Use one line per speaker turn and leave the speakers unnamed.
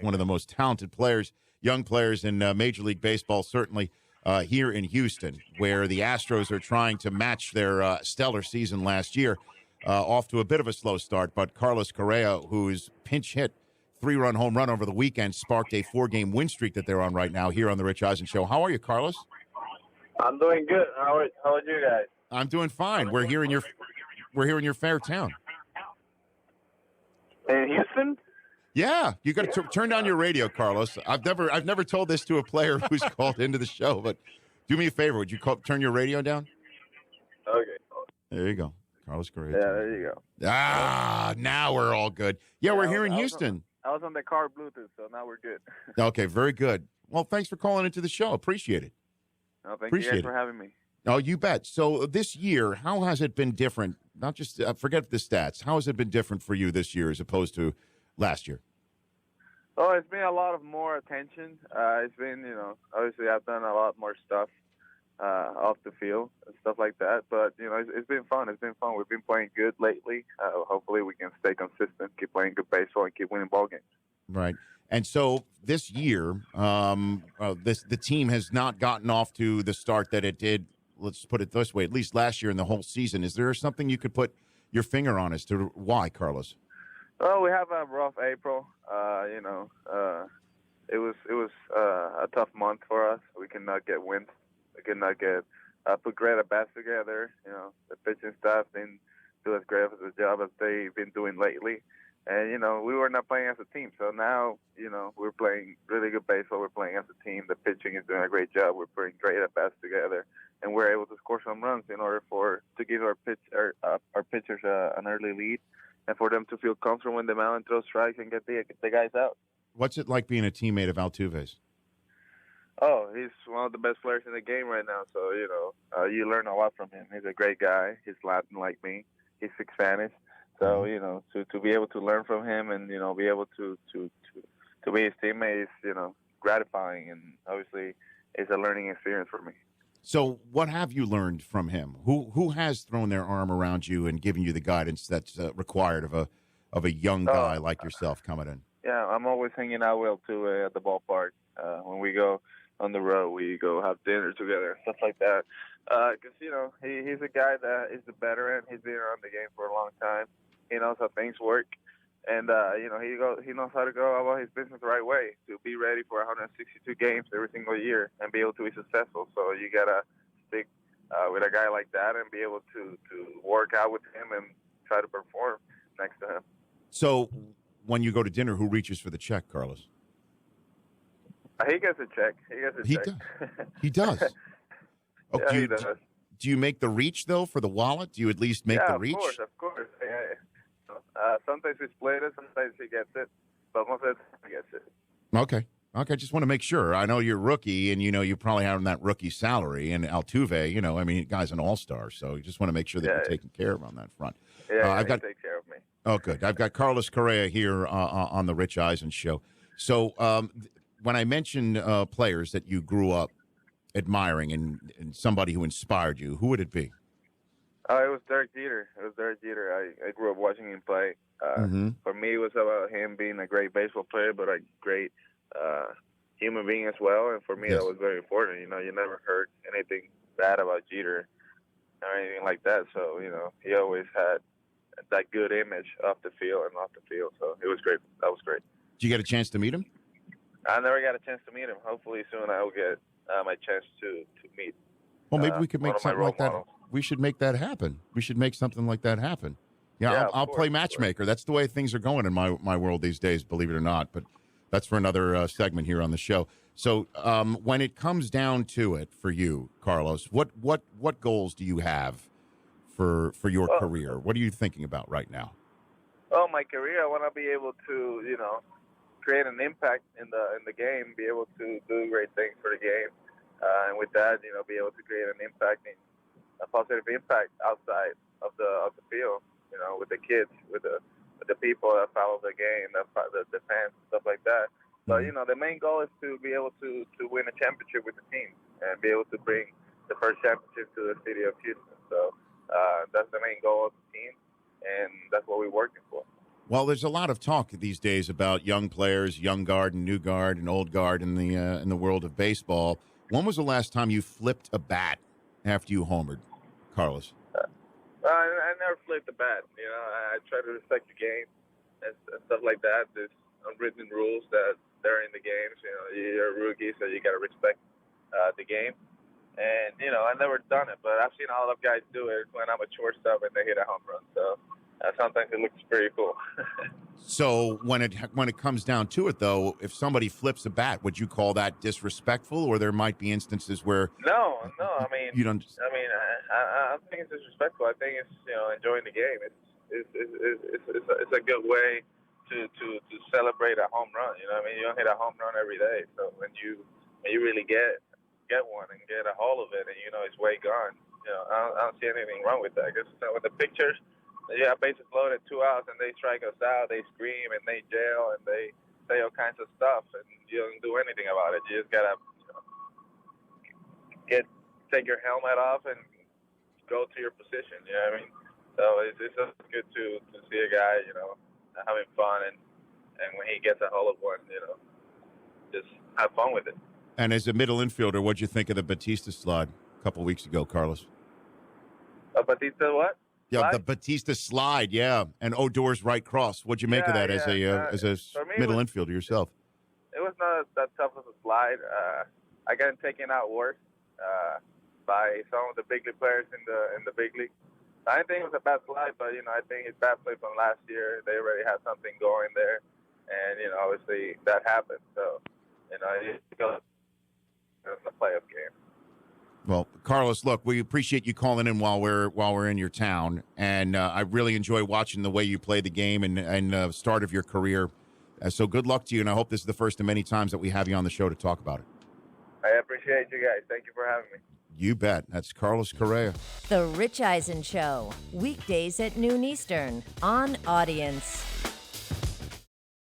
one of the most talented players, young players in Major League Baseball, certainly here in Houston, where the Astros are trying to match their stellar season last year, off to a bit of a slow start. But Carlos Correa, who's pinch hit 3-run home run over the weekend, sparked a 4-game win streak that they're on right now here on the Rich Eisen Show. How are you, Carlos?
I'm doing good. How are you guys?
I'm doing fine. We're here in your fair town.
In Houston?
Yeah, you got to turn down your radio, Carlos. I've never told this to a player who's called into the show, but do me a favor. Would you turn your radio down?
Okay.
There you go, Carlos Correa.
Yeah, there you go.
Now we're all good. Yeah, we're here in Houston.
I was on the car Bluetooth, so now we're good.
Okay, very good. Well, thanks for calling into the show. Appreciate it.
No, thank you guys for having me.
Oh, you bet. So this year, how has it been different? Not just forget the stats. How has it been different for you this year as opposed to last year?
Oh, it's been a lot of more attention. It's been, obviously I've done a lot more stuff off the field and stuff like that. But, it's been fun. It's been fun. We've been playing good lately. Hopefully we can stay consistent, keep playing good baseball, and keep winning ball games.
Right. And so this year, the team has not gotten off to the start that it did. Let's put it this way, at least last year in the whole season. Is there something you could put your finger on as to why, Carlos?
Well, we have a rough April. It was a tough month for us. We could not get wins. We could not get put great at bats together. The pitching staff didn't do as great of a job as they've been doing lately. And, we were not playing as a team. So now, we're playing really good baseball. We're playing as a team. The pitching is doing a great job. We're putting great at bats together. And we're able to score some runs in order to give our pitchers an early lead and for them to feel comfortable when the mound throws strikes and get the guys out.
What's it like being a teammate of Altuve's?
Oh, he's one of the best players in the game right now. So, you learn a lot from him. He's a great guy. He's Latin like me. He speaks Spanish. So, to be able to learn from him and, be able to be his teammate is, gratifying. And obviously it's a learning experience for me.
So what have you learned from him? Who has thrown their arm around you and given you the guidance that's required of a young guy like yourself coming in?
Yeah, I'm always hanging out with Altuve at the ballpark. When we go on the road, we go have dinner together, stuff like that. Because, he's a guy that is a veteran. He's been around the game for a long time. He knows how things work. And, he knows how to go about his business the right way to be ready for 162 games every single year and be able to be successful. So you got to stick with a guy like that and be able to work out with him and try to perform next to him.
So when you go to dinner, who reaches for the check, Carlos?
He gets a check.
He does. Oh,
yeah, he does.
Do you make the reach, though, for the wallet? Do you at least make the reach?
Of course. Yeah. Sometimes we split it, sometimes he gets it, but most of the time he gets it.
Okay, just want to make sure. I know you're rookie, and you probably have that rookie salary, and Altuve, the guy's an all-star, so you just want to make sure that you're taken care of on that front.
Yeah, he takes care of me.
Oh, good. I've got Carlos Correa here on the Rich Eisen Show. So when I mention players that you grew up admiring and somebody who inspired you, who would it be?
It was Derek Jeter. I grew up watching him play. For me, it was about him being a great baseball player, but a great human being as well. And for me, that was very important. You never heard anything bad about Jeter or anything like that. So, he always had that good image off the field and off the field. So it was great. That was great.
Did you get a chance to meet him?
I never got a chance to meet him. Hopefully soon I will get my chance to meet.
Well, maybe we could make something like that. We should make that happen. We should make something like that happen. Yeah, I'll play matchmaker. That's the way things are going in my world these days, believe it or not. But that's for another segment here on the show. So when it comes down to it for you, Carlos, what goals do you have for your career? What are you thinking about right now?
Oh, my career, I want to be able to, create an impact in the game, be able to do great things for the game. And with that, be able to create a positive impact outside of the field, with the kids, with the people that follow the game, the fans, stuff like that. So, the main goal is to be able to win a championship with the team and be able to bring the first championship to the city of Houston. So that's the main goal of the team, and that's what we're working for.
Well, there's a lot of talk these days about young players, young guard and new guard and old guard in the world of baseball. When was the last time you flipped a bat after you homered, Carlos?
I never flipped the bat. I try to respect the game and stuff like that. There's unwritten rules that during the games, you're a rookie, so you got to respect the game. And, I've never done it, but I've seen all of guys do it when I'm a shortstop and they hit a home run. So sometimes it looks pretty cool.
So when it comes down to it, though, if somebody flips a bat, would you call that disrespectful, or there might be instances where
No. I mean,
you don't.
I don't think it's disrespectful. I think it's enjoying the game. It's a good way to celebrate a home run. You don't hit a home run every day. So when you really get one and get a hold of it, and it's way gone. I don't see anything wrong with that. Because with the pictures. Yeah, bases loaded, 2 outs, and they strike us out. They scream and they yell and they say all kinds of stuff, and you don't do anything about it. You just gotta take your helmet off and go to your position. You know what I mean? So it's good to see a guy, having fun, and when he gets a hold of one, just have fun with it.
And as a middle infielder, what'd you think of the Batista slide a couple weeks ago, Carlos?
Batista what?
Yeah, the Batista slide, yeah, and Odor's right cross. What'd you make of that as a middle infielder yourself?
It was not that tough of a slide. I got taken out worse by some of the big league players in the big league. I didn't think it was a bad slide, but I think it's bad play from last year. They already had something going there, and obviously that happened. So it goes in the playoff game.
Well, Carlos, look, we appreciate you calling in while we're in your town, and I really enjoy watching the way you play the game and start of your career. So good luck to you, and I hope this is the first of many times that we have you on the show to talk about it.
I appreciate you guys. Thank you for having me.
You bet. That's Carlos Correa.
The Rich Eisen Show, weekdays at noon Eastern on Audience.